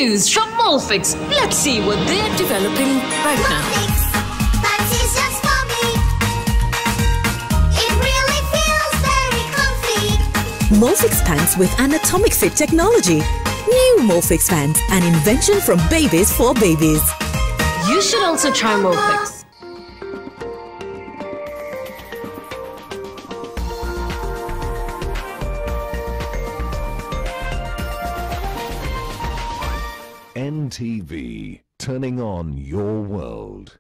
news from Molfix. Let's see what they're developing right now. Pants is just for me. It really feels very comfy. Molfix pants with anatomic fit technology. New Molfix pants, an invention from babies for babies. You should also try Molfix. NTV, turning on your world.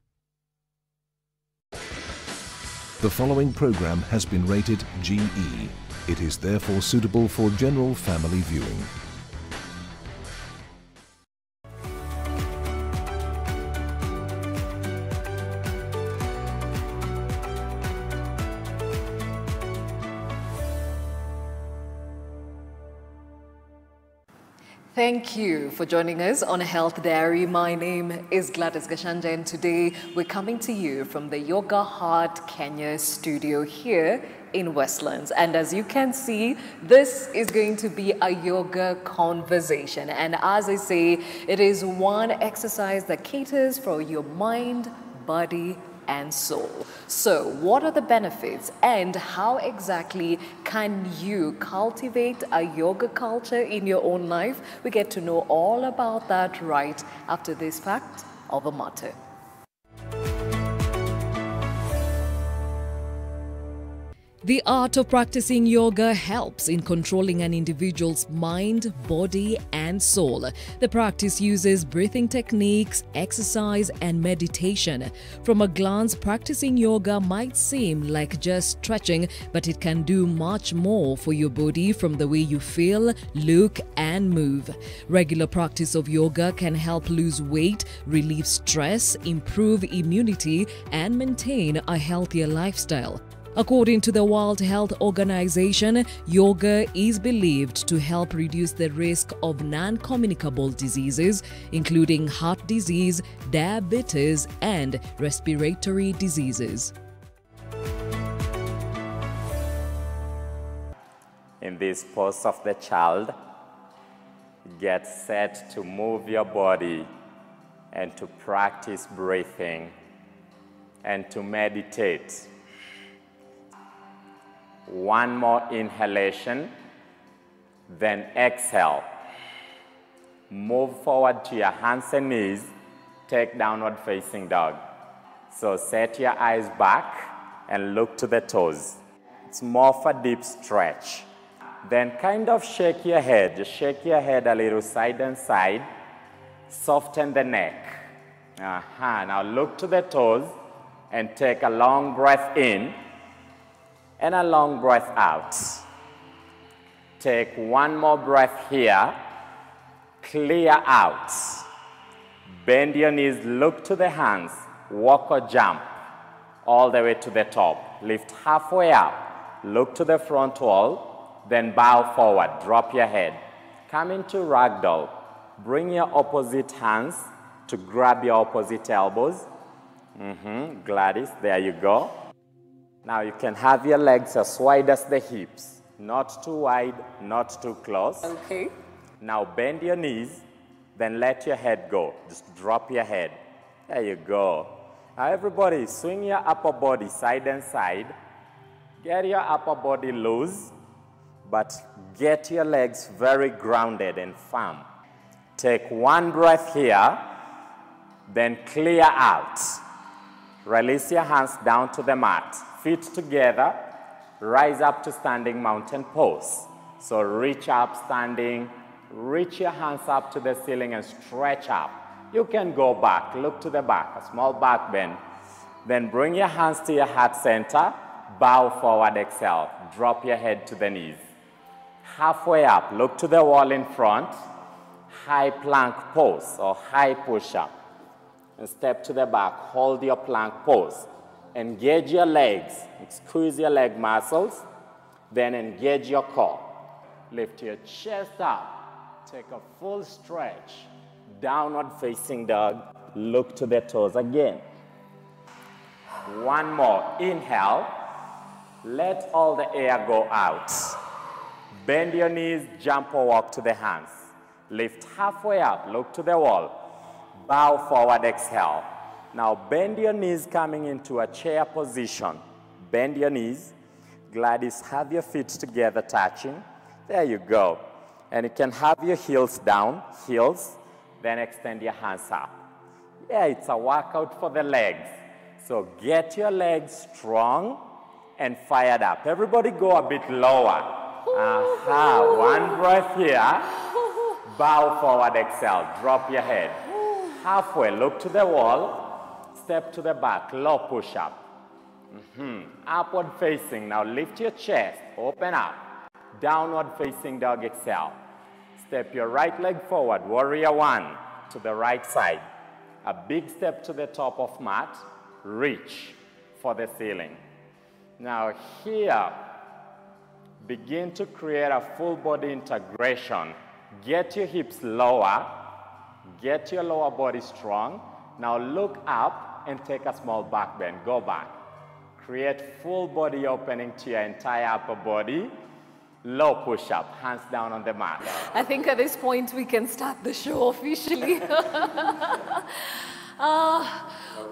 The following program has been rated GE. It is therefore suitable for general family viewing. Thank you for joining us on Health Diary. My name is Gladys Gashanja, and today we're coming to you from the Yoga Heart Kenya studio here in Westlands. And as you can see, this is going to be a yoga conversation. And as I say, it is one exercise that caters for your mind, body, and soul. So what are the benefits and how exactly can you cultivate a yoga culture in your own life? We get to know all about that right after this fact of the matter. The art of practicing yoga helps in controlling an individual's mind, body, and soul. The practice uses breathing techniques, exercise, and meditation. From a glance, practicing yoga might seem like just stretching, but it can do much more for your body from the way you feel, look, and move. Regular practice of yoga can help lose weight, relieve stress, improve immunity, and maintain a healthier lifestyle. According to the World Health Organization, yoga is believed to help reduce the risk of non-communicable diseases, including heart disease, diabetes, and respiratory diseases. In this pose of the child, get set to move your body and to practice breathing and to meditate. One more inhalation, then exhale. Move forward to your hands and knees, take downward facing dog. So set your eyes back and look to the toes. It's more of a deep stretch. Then kind of shake your head, just shake your head a little side and side. Soften the neck. Now look to the toes and take a long breath in and a long breath out. Take one more breath here. Clear out. Bend your knees, look to the hands. Walk or jump all the way to the top. Lift halfway up. Look to the front wall. Then bow forward. Drop your head. Come into ragdoll. Bring your opposite hands to grab your opposite elbows. Gladys, there you go. Now you can have your legs as wide as the hips. Not too wide, not too close. Okay. Now bend your knees, then let your head go. Just drop your head. There you go. Now everybody, swing your upper body side and side. Get your upper body loose, but get your legs very grounded and firm. Take one breath here, then clear out. Release your hands down to the mat. Feet together, rise up to standing mountain pose. So reach up standing, reach your hands up to the ceiling and stretch up. You can go back, look to the back, a small back bend. Then bring your hands to your heart center, bow forward, exhale. Drop your head to the knees. Halfway up, look to the wall in front, high plank pose or high push-up. And step to the back, hold your plank pose. Engage your legs, squeeze your leg muscles, then engage your core. Lift your chest up, take a full stretch, downward facing dog, look to the toes again. One more, inhale, let all the air go out. Bend your knees, jump or walk to the hands. Lift halfway up, look to the wall. Bow forward, exhale. Now bend your knees coming into a chair position. Bend your knees. Gladys, have your feet together touching. There you go. And you can have your heels down, heels, then extend your hands up. Yeah, it's a workout for the legs. So get your legs strong and fired up. Everybody go a bit lower. One breath here. Bow forward, exhale. Drop your head. Halfway, look to the wall. Step to the back, low push-up. Upward facing. Now lift your chest. Open up. Downward facing dog, exhale. Step your right leg forward. Warrior one to the right side. A big step to the top of mat. Reach for the ceiling. Now here, begin to create a full body integration. Get your hips lower. Get your lower body strong. Now look up and take a small back bend. Go back. Create full body opening to your entire upper body. Low push-up, hands down on the mat. I think at this point we can start the show officially.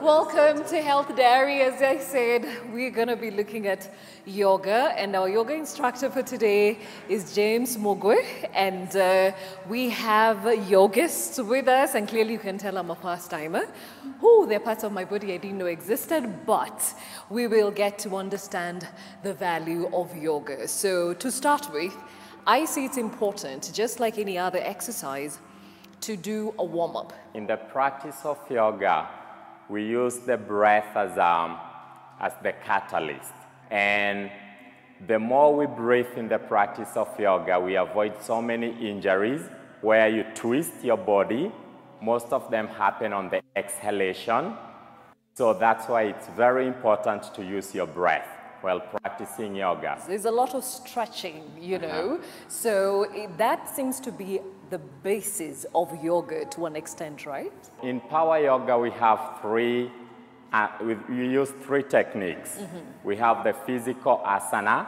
Welcome to Health Diary. As I said, we're going to be looking at yoga, and our yoga instructor for today is James Mogwe, and we have yogists with us, and clearly you can tell I'm a past-timer. They're parts of my body I didn't know existed, but we will get to understand the value of yoga. So to start with, I see it's important, just like any other exercise, to do a warm-up. In the practice of yoga, we use the breath as the catalyst. And the more we breathe in the practice of yoga, we avoid so many injuries where you twist your body. Most of them happen on the exhalation. So that's why it's very important to use your breath while practicing yoga. There's a lot of stretching, you know. So that seems to be the basis of yoga to an extent, right? In power yoga, we have we use three techniques. We have the physical asana,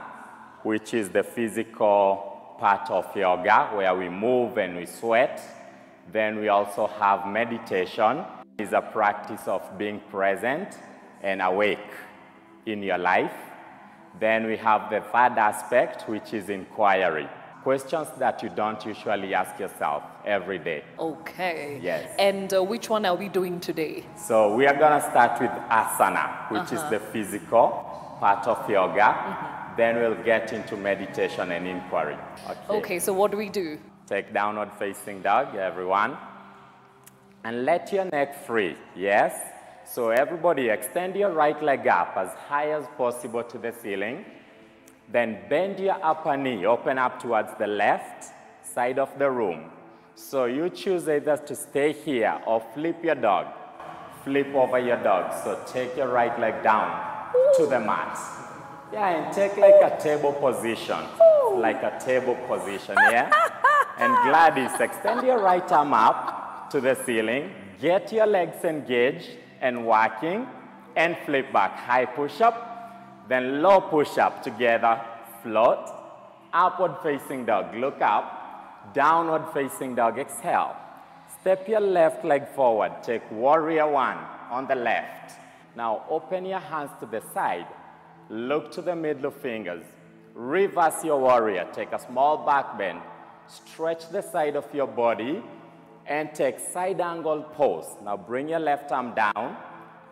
which is the physical part of yoga, where we move and we sweat. Then we also have meditation. It's a practice of being present and awake in your life. Then we have the third aspect, which is inquiry. Questions that you don't usually ask yourself every day. Okay. Yes. And which one are we doing today? So we are going to start with asana, which is the physical part of yoga. Then we'll get into meditation and inquiry. Okay, so what do we do? Take downward facing dog, everyone. And let your neck free. Yes? So everybody extend your right leg up as high as possible to the ceiling. Then bend your upper knee, open up towards the left side of the room. So you choose either to stay here or flip your dog. Flip over your dog. So take your right leg down to the mat. Yeah, and take like a table position. Like a table position, yeah? And Gladys, extend your right arm up to the ceiling. Get your legs engaged and working, and flip back. High push-up, then low push-up together. Float, upward facing dog, look up, downward facing dog, exhale. Step your left leg forward, take warrior one on the left. Now open your hands to the side, look to the middle fingers. Reverse your warrior, take a small back bend, stretch the side of your body, and take side angle pose. Now bring your left arm down,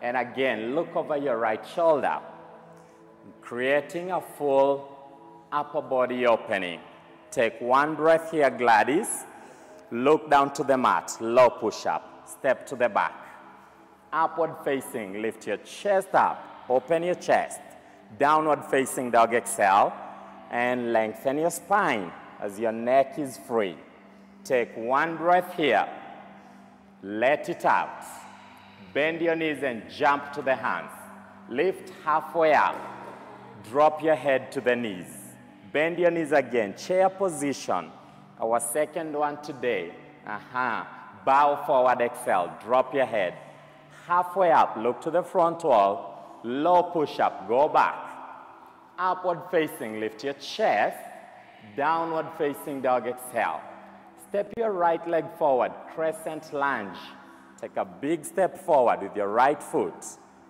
and again, look over your right shoulder, creating a full upper body opening. Take one breath here, Gladys. Look down to the mat, low push-up, step to the back. Upward facing, lift your chest up, open your chest. Downward facing dog, exhale, and lengthen your spine as your neck is free. Take one breath here, let it out. Bend your knees and jump to the hands. Lift halfway up, drop your head to the knees. Bend your knees again, chair position. Our second one today. Bow forward, exhale, drop your head. Halfway up, look to the front wall. Low push-up, go back. Upward facing, lift your chest. Downward facing dog, exhale. Step your right leg forward, Crescent Lunge. Take a big step forward with your right foot,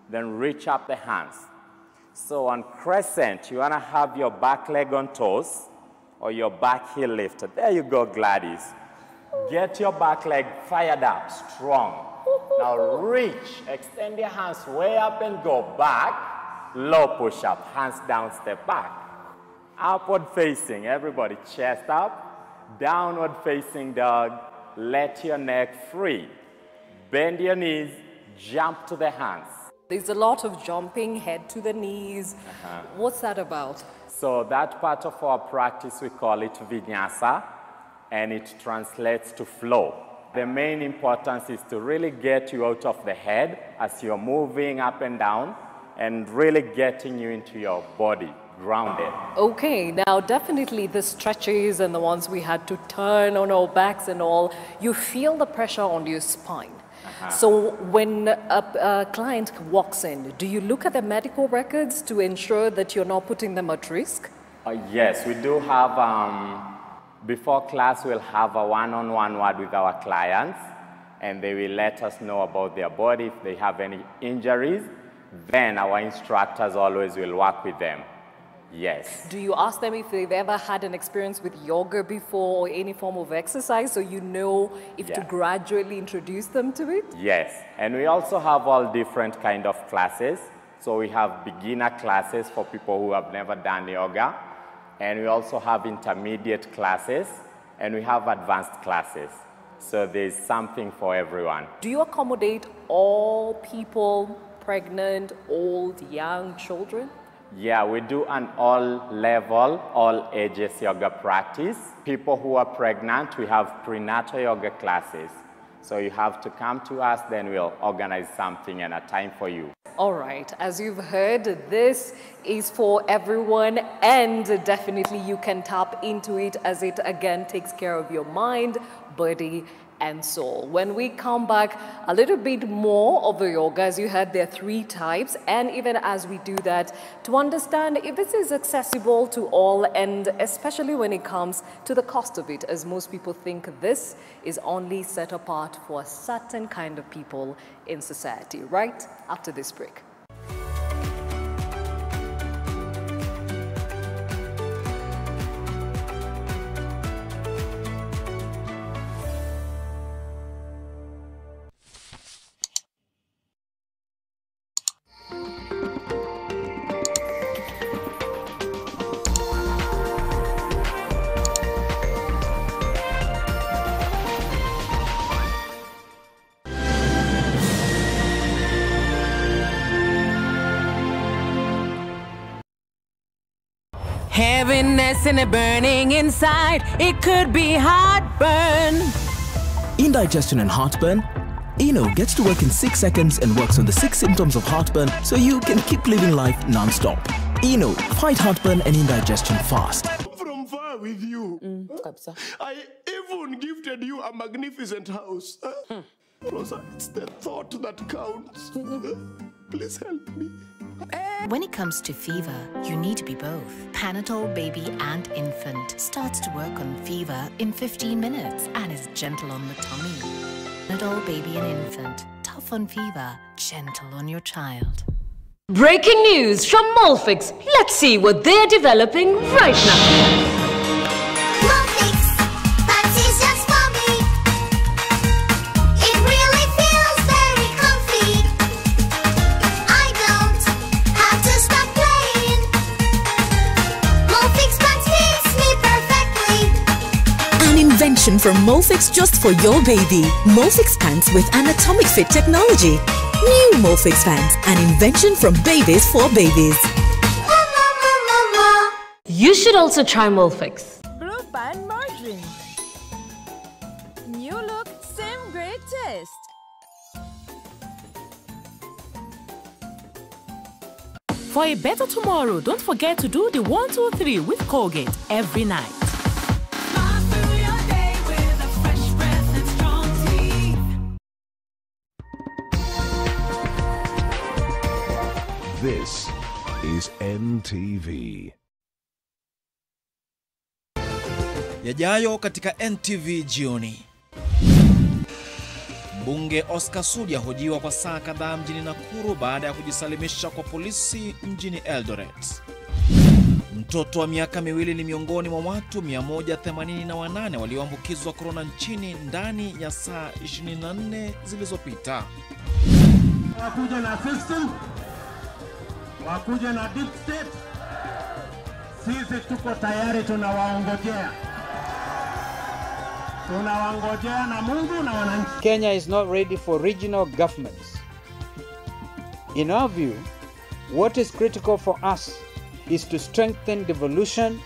then reach up the hands. So on Crescent, you want to have your back leg on toes or your back heel lifted. There you go, Gladys. Get your back leg fired up, strong. Now reach, extend your hands way up and go back. Low push-up, hands down, step back. Upward facing, everybody, chest up. Downward facing dog, let your neck free. Bend your knees, jump to the hands. There's a lot of jumping, head to the knees. What's that about? So that part of our practice, we call it vinyasa, and it translates to flow. The main importance is to really get you out of the head as you're moving up and down and really getting you into your body, grounded. Okay, now definitely the stretches and the ones we had to turn on our backs and all, you feel the pressure on your spine. So when a client walks in, do you look at their medical records to ensure that you're not putting them at risk? Yes, we do have, before class we'll have a one-on-one word with our clients, and they will let us know about their body, if they have any injuries. Then our instructors always will work with them. Yes. Do you ask them if they've ever had an experience with yoga before or any form of exercise, so you know if to gradually introduce them to it? Yes, and we also have all different kind of classes. So we have beginner classes for people who have never done yoga, and we also have intermediate classes, and we have advanced classes. So there's something for everyone. Do you accommodate all people, pregnant, old, young, children? Yeah, we do an all-level, all-ages yoga practice. People who are pregnant, we have prenatal yoga classes. So you have to come to us, then we'll organize something and a time for you. All right, as you've heard, this is for everyone, and definitely you can tap into it as it again takes care of your mind, body, and soul. When we come back, a little bit more of the yoga. As you heard, there are 3 types, and even as we do that, to understand if this is accessible to all, and especially when it comes to the cost of it, as most people think this is only set apart for a certain kind of people in society. Right after this break. Heaviness and a burning inside, it could be heartburn. Indigestion and heartburn? Eno gets to work in 6 seconds and works on the 6 symptoms of heartburn so you can keep living life non-stop. Eno, fight heartburn and indigestion fast. From far with you. I even gifted you a magnificent house. Rosa, it's the thought that counts. Please help me. When it comes to fever, you need to be both. Panadol Baby and Infant starts to work on fever in 15 minutes and is gentle on the tummy. Panadol Baby and Infant, tough on fever, gentle on your child. Breaking news from Molfix. Let's see what they're developing right now. Molfix, fancy's just for me. It really feels very comfy. I don't have to stop playing. Molfix pants fits me perfectly. An invention from Molfix just for your baby. Molfix pants with anatomic fit technology. New Molfix pants, an invention from babies for babies. You should also try Molfix. Broadband margarine. New look, same great taste. For a better tomorrow, don't forget to do the 1, 2, 3 with Colgate every night. This is NTV. Yajayo katika NTV jioni. Mbunge Oscar Sudi ahojiwa kwa saa kadhaa mjini Nakuru baada ya kujisalimisha kwa polisi mjini Eldoret. Mtoto wa miaka miwili ni miongoni mwa watu 188 walioambukizwa korona nchini ndani ya saa 24 zilizopita. Wakuja na system, wakuja na deep state, sisi tuko tayari, tunawaongojea. Tunawangojea na Mungu na wananchi. Kenya is not ready for regional governments. In our view, what is critical for us is to strengthen devolution.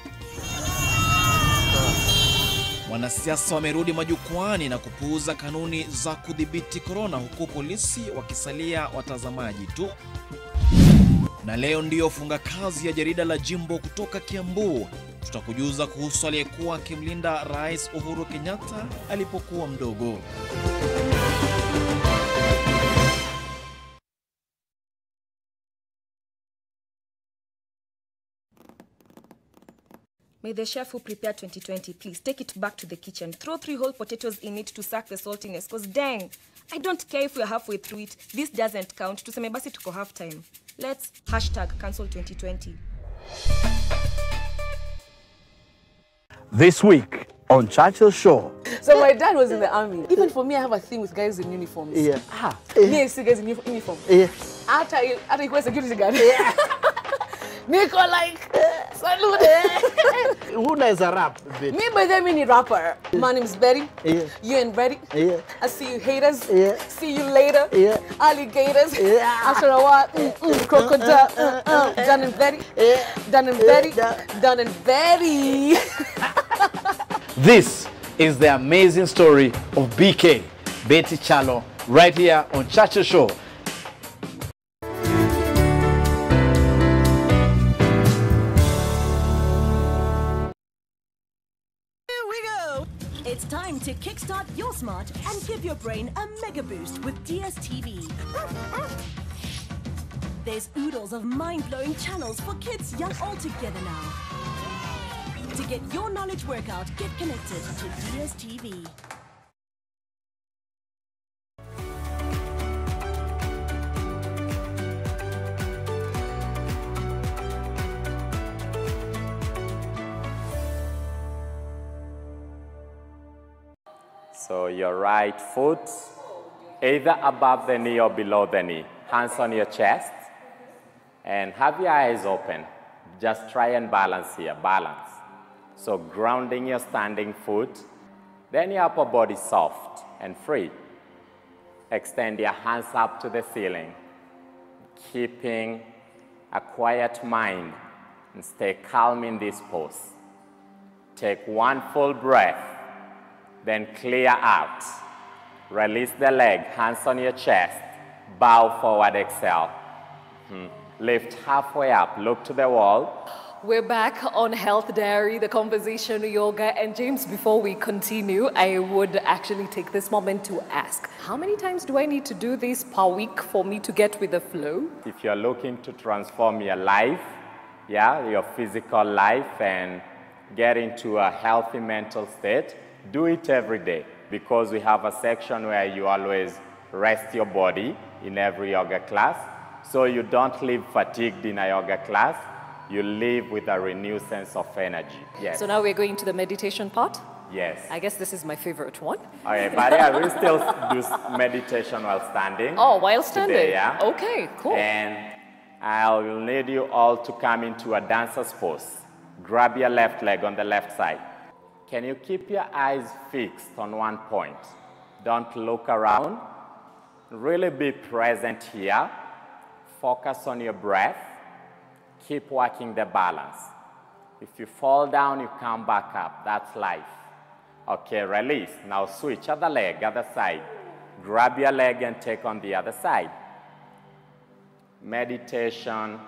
Wanasiasa wamerudi majukwani na kupuuza kanuni za kudhibiti korona, huku polisi wakisalia watazamaji tu. Na leo ndiyo funga kazi ya jarida la jimbo kutoka Kiambu. Tutakujuza kuhusu aliyekuwa akimlinda Rais Uhuru Kenyatta alipokuwa mdogo. May the chef who prepared 2020 please take it back to the kitchen. Throw 3 whole potatoes in it to suck the saltiness. Cause dang, I don't care if we're halfway through it. This doesn't count. Tuseme basi tuko half time. Let's #cancel 2020. This week on Churchill Show. So my dad was in the army. Even for me, I have a thing with guys in uniforms. Yeah. Me, I see guys in uniform. Yeah. After you go security guard. Nico like salute. Who does a rap? Me by the mini rapper. My name is Betty. Yeah. You and Betty. Yeah. I see you haters. Yeah. See you later. Yeah. Alligators. Yeah. After a while, crocodile. Done and Betty. Yeah. Done and Betty. Done and Betty. This is the amazing story of BK, Betty Chalo, right here on Churchill Show. It's time to kickstart your smart and give your brain a mega boost with DSTV. There's oodles of mind-blowing channels for kids young all together now. To get your knowledge workout, get connected to DSTV. So your right foot, either above the knee or below the knee. Hands on your chest. And have your eyes open. Just try and balance here, balance. So grounding your standing foot. Then your upper body soft and free. Extend your hands up to the ceiling. Keeping a quiet mind and stay calm in this pose. Take one full breath. Then clear out. Release the leg, hands on your chest. Bow forward, exhale. Lift halfway up, look to the wall. We're back on Health Diary, the conversation, yoga. And James, before we continue, I would actually take this moment to ask, how many times do I need to do this per week for me to get with the flow? If you're looking to transform your life, your physical life, and get into a healthy mental state, do it every day, because we have a section where you always rest your body in every yoga class, so you don't leave fatigued in a yoga class. You leave with a renewed sense of energy. Yes. So now we're going to the meditation part? Yes. I guess this is my favorite one. Okay, but yeah, we'll still do meditation while standing. Oh, while standing? Today, yeah? Okay, cool. And I will need you all to come into a dancer's pose. Grab your left leg on the left side. Can you keep your eyes fixed on one point? Don't look around. Really be present here. Focus on your breath. Keep working the balance. If you fall down, you come back up. That's life. Okay, release. Now switch other leg, other side. Grab your leg and take on the other side. Meditation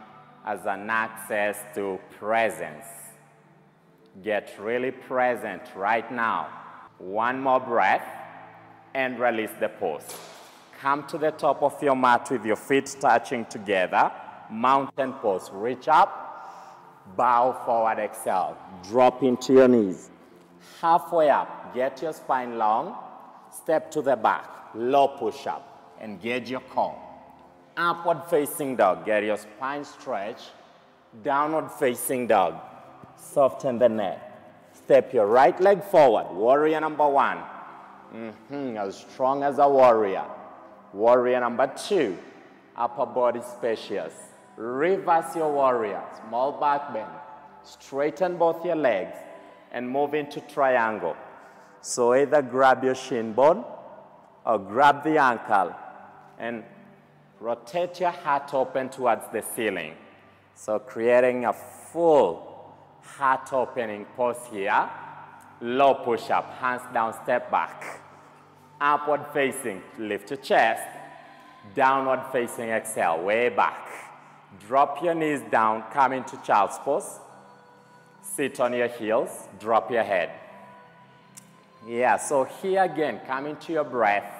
as an access to presence. Get really present right now. One more breath and release the pose. Come to the top of your mat with your feet touching together. Mountain pose. Reach up, bow forward, exhale. Drop into your knees. Halfway up, get your spine long, step to the back, low push-up, engage your core. Upward facing dog, get your spine stretched, downward facing dog, soften the neck. Step your right leg forward, warrior number 1. As strong as a warrior. Warrior number 2, upper body spacious. Reverse your warrior, small back bend. Straighten both your legs and move into triangle. So either grab your shin bone or grab the ankle and rotate your heart open towards the ceiling. So creating a full heart opening pose here. Low push-up, hands down, step back. Upward facing, lift your chest. Downward facing, exhale, way back. Drop your knees down, come into child's pose. Sit on your heels, drop your head. Yeah, so here again, come into your breath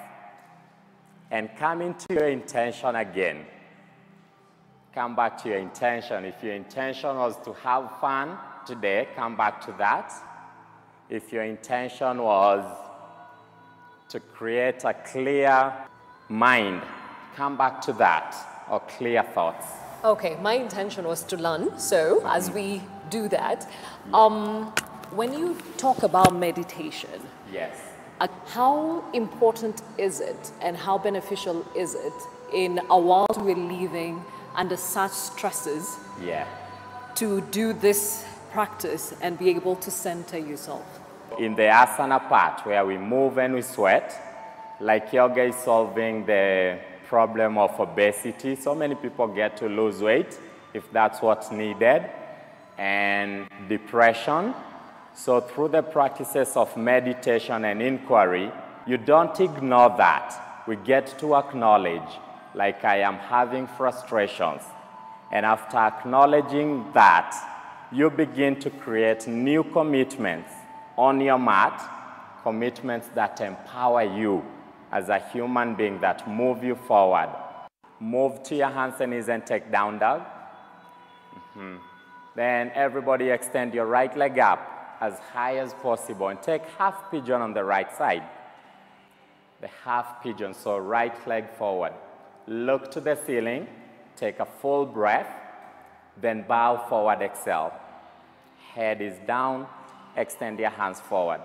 and come into your intention again. Come back to your intention. If your intention was to have fun today, come back to that. If your intention was to create a clear mind, come back to that, or clear thoughts. Okay, my intention was to learn, so as we do that, when you talk about meditation, yes, how important is it and how beneficial is it in a world we're living under such stresses to do this practice and be able to center yourself? In the asana part where we move and we sweat, like yoga is solving the problem of obesity. So many people get to lose weight if that's what's needed, and depression. So through the practices of meditation and inquiry, you don't ignore that. We get to acknowledge, like I am having frustrations. And after acknowledging that, you begin to create new commitments on your mat, commitments that empower you as a human being, that move you forward. Move to your hands and knees and take down dog. Then everybody extend your right leg up as high as possible and take half pigeon on the right side. The half pigeon, so right leg forward. Look to the ceiling, take a full breath, then bow forward, exhale. Head is down, extend your hands forward.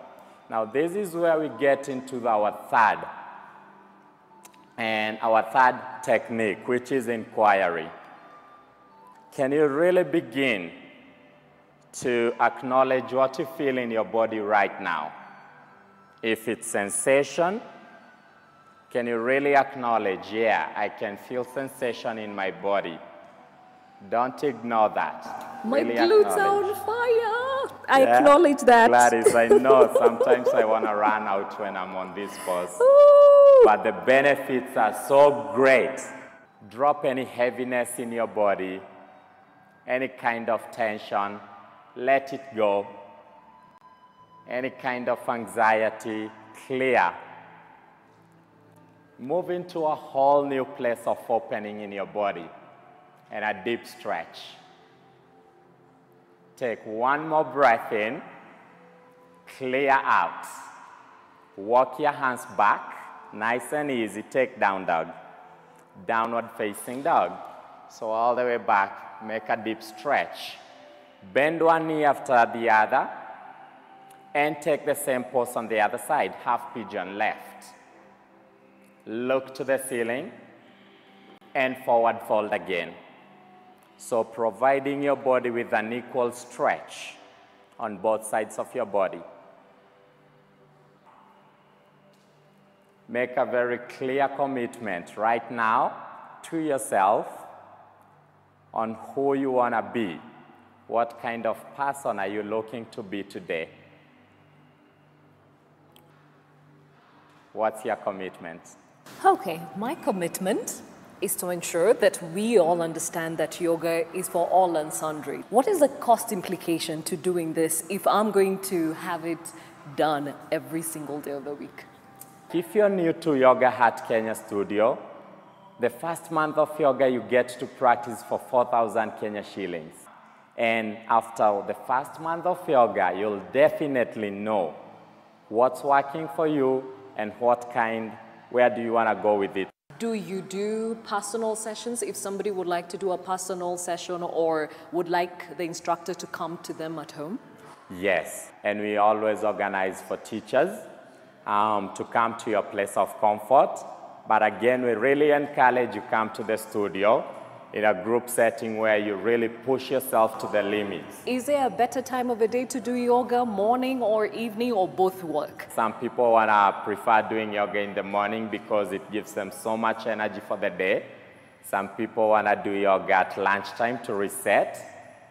Now this is where we get into our third technique, which is inquiry. Can you really begin to acknowledge what you feel in your body right now? If it's sensation, can you really acknowledge, yeah, I can feel sensation in my body? Don't ignore that. My really glutes are on fire. I Yeah? acknowledge that. Gladys, I know sometimes I want to run out when I'm on this pose. But the benefits are so great. Drop any heaviness in your body, any kind of tension, let it go. Any kind of anxiety, clear. Move into a whole new place of opening in your body and a deep stretch. Take one more breath in, clear out. Walk your hands back, nice and easy, take down dog. Downward facing dog. So all the way back, make a deep stretch. Bend one knee after the other, and take the same pose on the other side, half pigeon left. Look to the ceiling, and forward fold again. So providing your body with an equal stretch on both sides of your body. Make a very clear commitment right now to yourself on who you want to be. What kind of person are you looking to be today? What's your commitment? Okay, my commitment is to ensure that we all understand that yoga is for all and sundry. What is the cost implication to doing this if I'm going to have it done every single day of the week? If you're new to Yoga Heart Kenya Studio, the first month of yoga you get to practice for 4,000 Kenya shillings. And after the first month of yoga, you'll definitely know what's working for you and where do you want to go with it. Do you do personal sessions if somebody would like to do a personal session or would like the instructor to come to them at home? Yes, and we always organize for teachers to come to your place of comfort. But again, we really encourage you come to the studio in a group setting where you really push yourself to the limits. Is there a better time of the day to do yoga, morning or evening, or both work? Some people prefer doing yoga in the morning because it gives them so much energy for the day. Some people want to do yoga at lunchtime to reset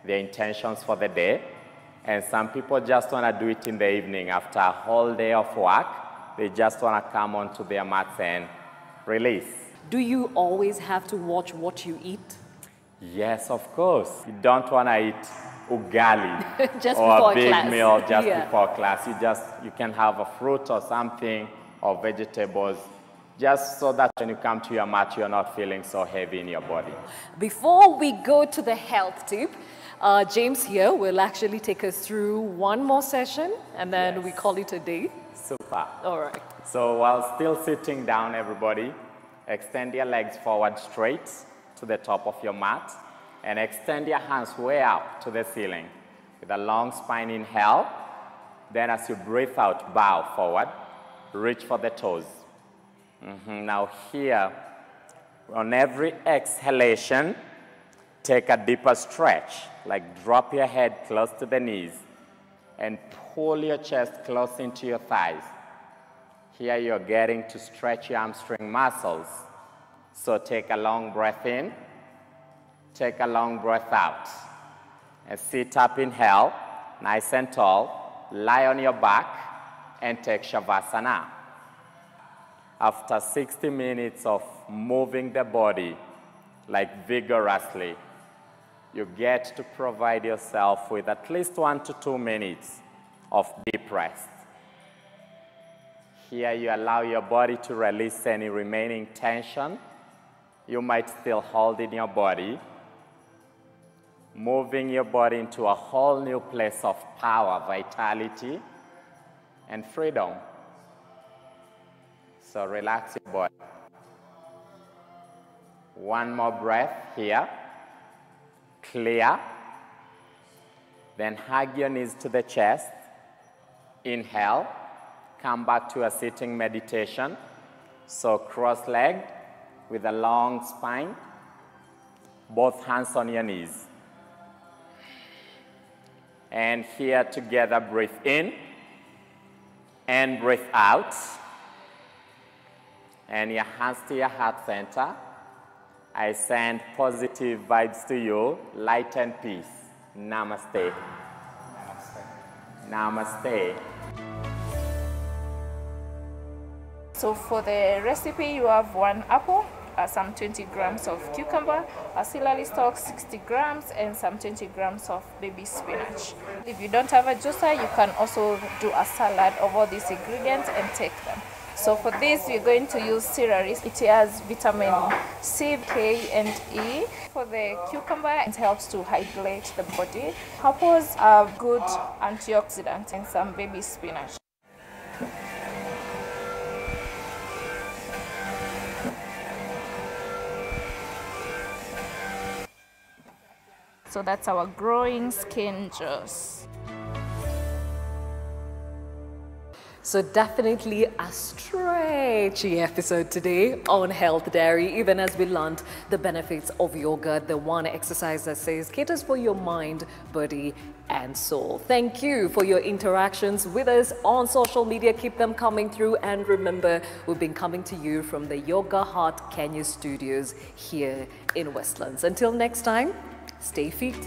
their intentions for the day. And some people just want to do it in the evening after a whole day of work. They just want to come onto their mats and release. Do you always have to watch what you eat? Yes, of course. You don't want to eat ugali just or a big class. meal just before class. You can have a fruit or something or vegetables just so that when you come to your mat, you're not feeling so heavy in your body. Before we go to the health tip, James here will actually take us through one more session and then we call it a day. Super. All right. So while still sitting down, everybody, extend your legs forward straight to the top of your mat and extend your hands way out to the ceiling with a long spine inhale. Then as you breathe out, bow forward, reach for the toes. Now here, on every exhalation, take a deeper stretch, like drop your head close to the knees and pull your chest close into your thighs. Here you're getting to stretch your hamstring muscles. So take a long breath in, take a long breath out. And sit up, inhale, nice and tall, lie on your back and take Shavasana. After 60 minutes of moving the body, like vigorously, you get to provide yourself with at least 1 to 2 minutes of deep rest. Here you allow your body to release any remaining tension you might still hold in your body, moving your body into a whole new place of power, vitality, and freedom. So relax your body. One more breath here. Clear. Then hug your knees to the chest. Inhale. Come back to a sitting meditation. So cross-legged with a long spine. Both hands on your knees. And here together, breathe in and breathe out. And your hands to your heart center. I send positive vibes to you, light and peace. Namaste. Namaste. Namaste. So for the recipe, you have 1 apple, some 20 grams of cucumber, a celery stalk 60 grams, and some 20 grams of baby spinach. If you don't have a juicer, you can also do a salad of all these ingredients and take them. So for this, we're going to use celery. It has vitamin C, K, and E. For the cucumber, it helps to hydrate the body. Apples are good antioxidants, and some baby spinach. So that's our growing skin juice. So definitely a stretchy episode today on Health Diary, even as we learned the benefits of yoga, the one exercise that says caters for your mind, body, and soul. Thank you for your interactions with us on social media. Keep them coming through. And remember, we've been coming to you from the Yoga Heart Kenya studios here in Westlands. Until next time, stay fit.